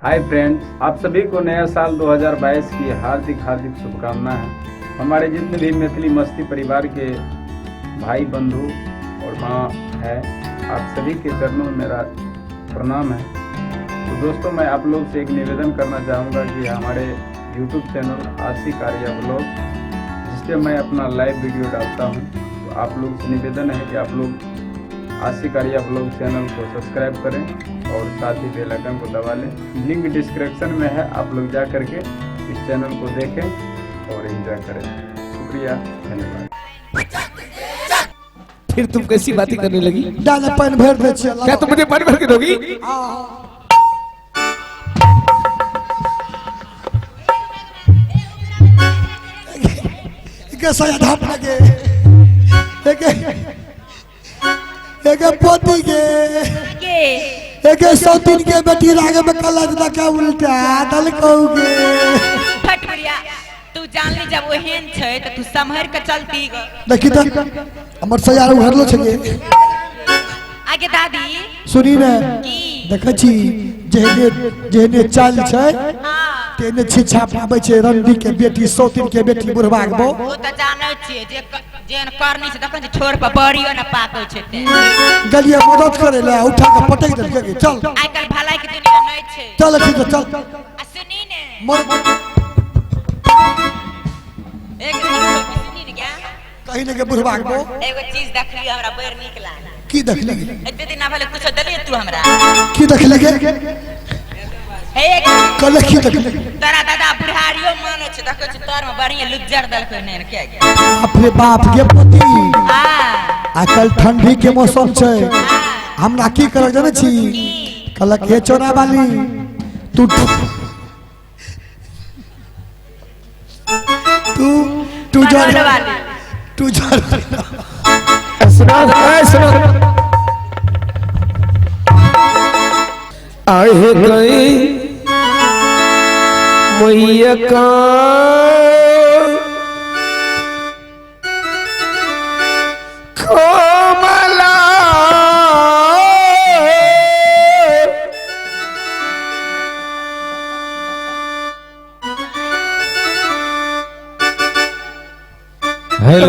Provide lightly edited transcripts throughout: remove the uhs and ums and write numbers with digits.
Hi friends, आप सभी को नया साल 2022 की हार्दिक शुभकामनाएं हैं। हमारे जितने भी मैथिली मस्ती परिवार के भाई बंधु और माँ है, आप सभी के चरणों में मेरा प्रणाम है। तो दोस्तों, मैं आप लोग से एक निवेदन करना चाहूँगा कि हमारे YouTube चैनल आशिक आर्या ब्लॉग, जिससे मैं अपना लाइव वीडियो डालता हूँ, तो आप लोग से निवेदन है कि आप लोग आशिक आर्या ब्लॉग चैनल को सब्सक्राइब करें और साथ ही बेल आइकन को दबा लें। लिंक डिस्क्रिप्शन में है, आप लोग जा करके इस चैनल को देखें और एंजॉय करें। शुक्रिया, धन्यवाद। फिर तुम कैसी बातें करने लगी? डाला पानी भर दे। क्या तुम मुझे पानी भर के दोगी? कैसा धाप लगे एक पोती के सौतीन के बेटी लागे में कलज ना का उल्टा दल कहूगे। फटमरिया, तू जान ली जब वो हेन छै त तू संभर के चलती ग। देखी त हमर सयार उघरलो छे। आगे दादी सुनी ने, देख छी जेहने चाल छै तेने छिछा पाबै छै। रंडी के बेटी सौतीन के बेटी बुढ़वा के बो ओ त जानै छी जे जेन करनी छै तखन ठोर पर बड़ियो न पाकै छै। ते गलिया मदद करे ले उठा के पटक दे के चल। आइ काल भलाई के दुनिया नै छै। चल ठीक है, चल। आ सुनी ने, मर एक मिनट सुनी ने क्या कहीं ने के बुढ़वा के बो एगो चीज देखली हमरा बड़ नीक लागल। की देखली? एते दिन ना भले कुछ दली तू हमरा की देखली के? हे कल की देखली? तोरा दादा बुढ़ारियो माने छै, देखै छै तोर में बढ़िया लुज्जर दलकै ने के गया। अपने बाप के पोती हां आजकल ठंडी के मौसम छै। हमरा की कर जाने छी? कल के चोरा वाली तू जर वाली तू जर सुनो आए गए मैया का कोमला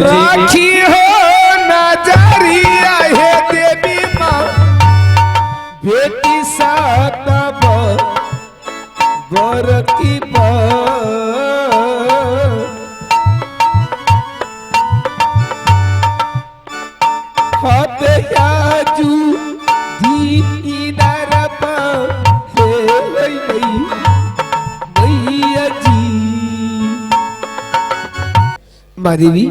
राखी हो नजरिया है देवी माँ बेटी सातब गोर की हतयाजू दीदार मैया जी। माँ देवी,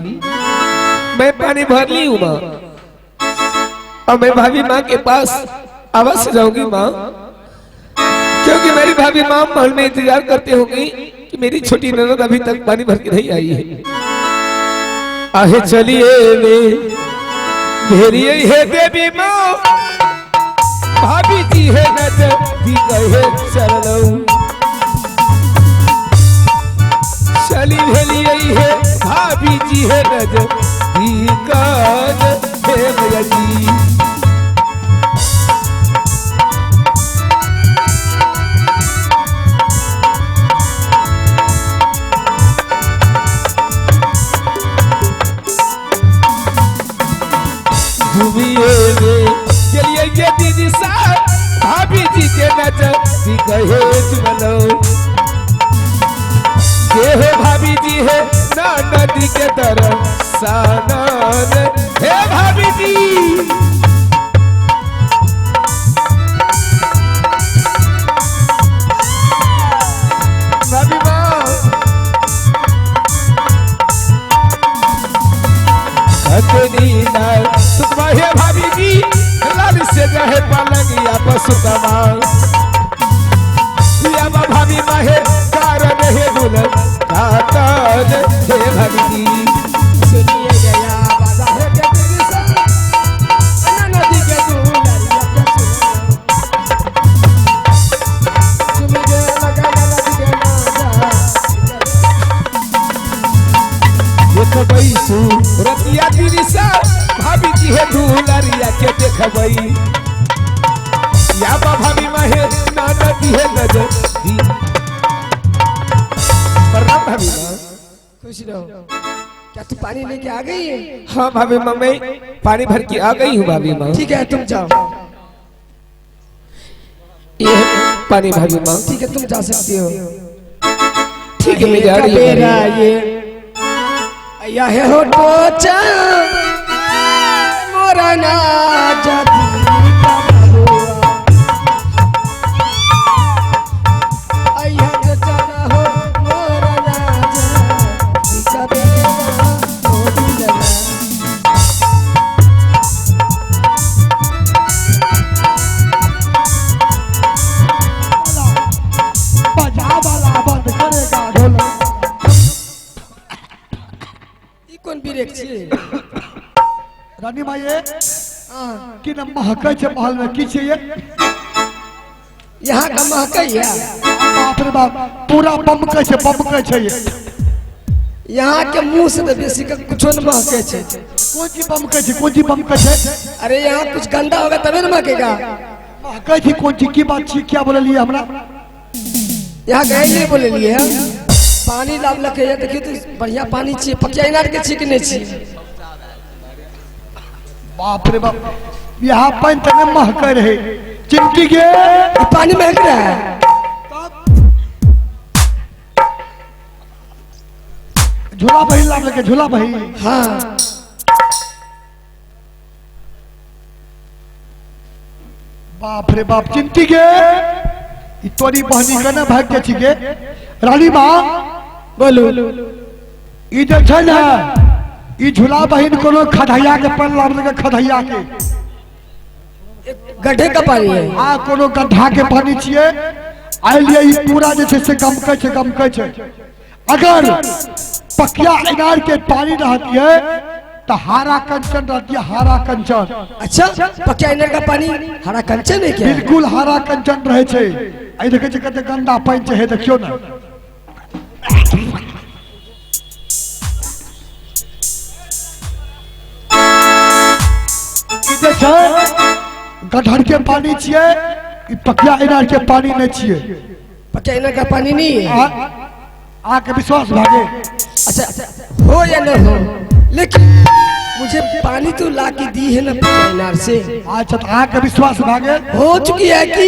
मैं पानी भर ली हूँ माँ, और मैं भाभी माँ के पास अवश्य जाऊंगी माँ, क्योंकि मेरी भाभी माँ महल में इंतजार करते होंगी कि मेरी छोटी ननद अभी तक पानी भर के नहीं आई है। आहे चलिए घेरिए है देवी माँ, भाभी जी है नजर भी कहे चलो चली भेलिए है भाभी जी है नजर भी कहे मैया जी। चलिए ये दीदी साहब भाभी जी के नजर भी कहे चलो हे भाभी जी है ना नदी के तरफ सानन हे भाभी जी। भाभी माँ तुम्हारे भाभी जी लाल से रहे पलंगिया पसुतमा भाभी माहे कारण हे दुल्हन कातन हे भाभी जी। सुनिए गया बाजा है के तेरी सा नदी के दुलरिया के सुनिए लगा नदी के ना देखबई सु रतिया तेरी सा भाभी जी है दुलरिया के देखबई या भाभी माहे ना नदी है नजर दी। प्रणाम भाभी माँ। खुश रहो। क्या तू पानी लेके आ गई है? हाँ भाभी माँ, मैं पानी भर के आ गई हूँ भाभी माँ। ठीक है तुम जाओ। ये है पानी भाभी माँ। ठीक है तुम जा सकती हो। ठीक है मैं जा रही हूँ भाभी। ये या है हो टोचा मोरा ना जाती अया जो जाना हो मोरा ना जाती कबे हो दिलना। बजा वाला बंद करेगा ढोलक। ई कौन ब्रेक छियै? रानी माँ ये कि न महकै छे महल में की छे ये? यहाँ का महकै है। बाप रे बाप पूरा बमकै छे ये। यहाँ के मुंह से तो बेसी का कुछ न महकै छे। कौन ची बमकै छे? अरे यहाँ कुछ गंदा होगा तभी न महकेगा। महकै थी कौन ची की बात छी क्या बोले लिए हमरा? यहाँ गए नहीं बोले लिए हैं। पानी लाभ लगे है देखिए तो बढ़िया पानी चाहिए। पकिया इनार के छी कि नहीं छी? बाप रे बाप यहाँ पानी तने महकै रहे चिमटी के ये पानी महक रहा है। झूला बही लाभ लगे झूला बही। हाँ बाप रे बाप चिमटी के ई तोरी बहनी कने भाग के छी के? रानी माँ बोलो। ई जे छै ना ई झूला बहिन कोनो खधैया के पर लाभ लगे खधैया के गड्ढे का पानी है। आ कोनो गड्ढा के पानी छिए। आइ लिए ई पूरा जे छै से गमकै छै। अगर पकिया इनार के पानी रहती है तो हारा कंचन रहती है। हारा कंचन अच्छा पकिया इनार का पानी हरा कंचन है क्या? बिल्कुल हारा कंचन रहे छे। आई देखे छे कते गंदा पानी छे हे देखियो ना। ई जे छै गड्ढर के पानी छिए। ई पकिया इनार के पानी नहीं छिए। पकिया इनार का पानी नहीं है। आके विश्वास भागे। अच्छा हो या न हो लेकिन मुझे पानी तो ला के दी है ना पकिया इनार से। अच्छा तो आके विश्वास भागे। हो चुकी है कि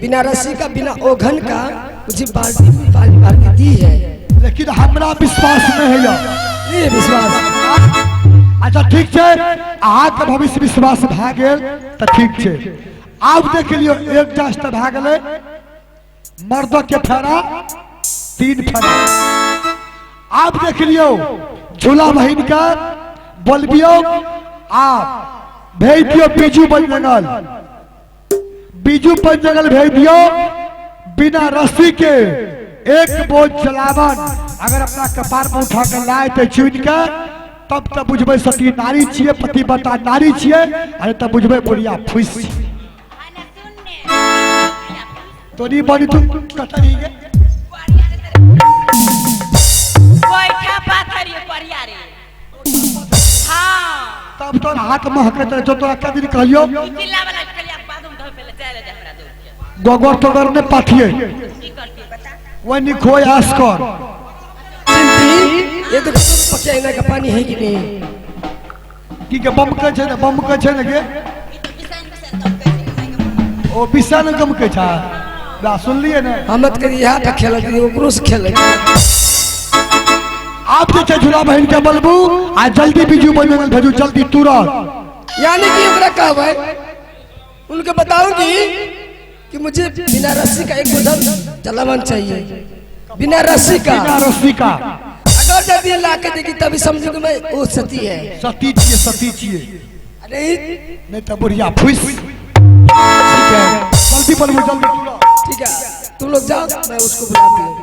बिना रस्सी का बिना ओघन का मुझे बाल्टी में पानी भर के दी है। लेकिन हमरा विश्वास नहीं है यार। ये विश्वास। अच्छा ठीक है आके भविष्य विश्वास भागे तो ठीक है। आप देख लियो एक जस्ट भाग गए मर्द के फेरा 3 फेरा। आप देख लियो झूला बहिन का बोलबियो आप भेज दियो बीजू पंजंगल। बीजू पंजंगल भेज दियो बिना रस्सी के एक बोझ जलावन अगर अपना कपार पर उठा कर लाए तो चुन के तब तब बुझबे सती नारी छिए पतिव्रता नारी छिए। अरे तब बुझबे बुढ़िया फुस तोरी बनी तू कतरी के बैठा पाथर ये परिया रे। हां तब तो हाथ महकत जो तो का दिन कहलियो चिल्ला वाला कलिया बाथरूम धो पहले चले जा हमरा दूर गोगर तोगर ने पाठिए की करती बता। वनी खोय आस्कर ये तो पकिया इनार का पानी है कि नहीं? की के बम के छे ने के ई तो किसान तब कर ओ बिसान गम के छा बा सुन लिए ने। हम मत करिए यहाँ पे खेल ओकरो से खेल। आप जे छे झूला बहन के बलबू आ जल्दी बीजू पंजंगल भेजू जल्दी तुरंत। यानी कि ओकरा कहब है उनको बताऊंगी कि मुझे बिना रस्सी का एक बोतल जलावन चाहिए। बिना रस्सी का। बिना रस्सी का अगर जल्दी ला के देगी तभी समझो कि मैं वो सती है। सती छिए अरे नहीं तो बुढ़िया फुस। ठीक है जल्दी बलबू जल्दी तुरंत। ठीक है तुम लोग जाओ मैं उसको बुलाती हूँ।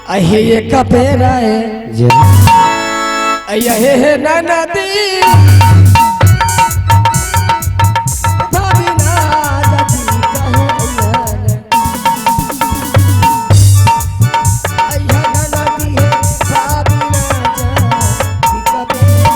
अहे ये कपेरा है अये है ना नदी भाभी ना जाती कहे अय्या ना नदी है भाभी ना जाती कपेरा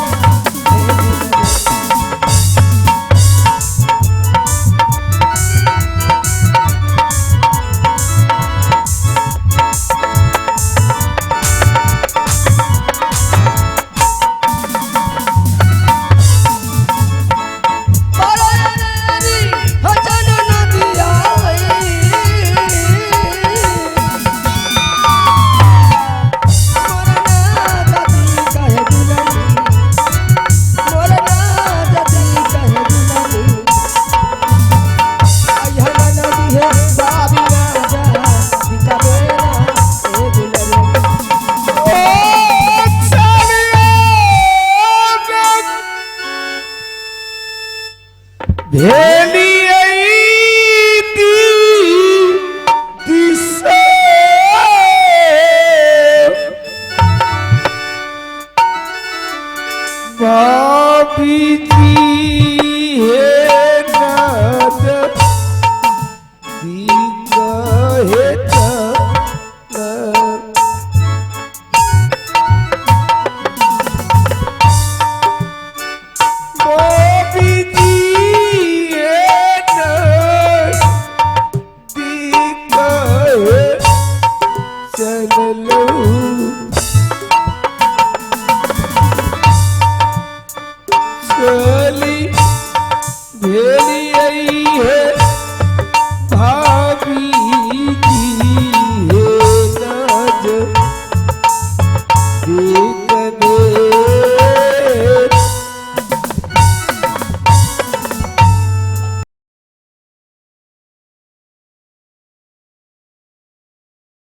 भाभी जी है नजर दीदा है भाभी जी है नजर दीदा है चल लो चली भेड़ी आई है भाभी की है नजर देख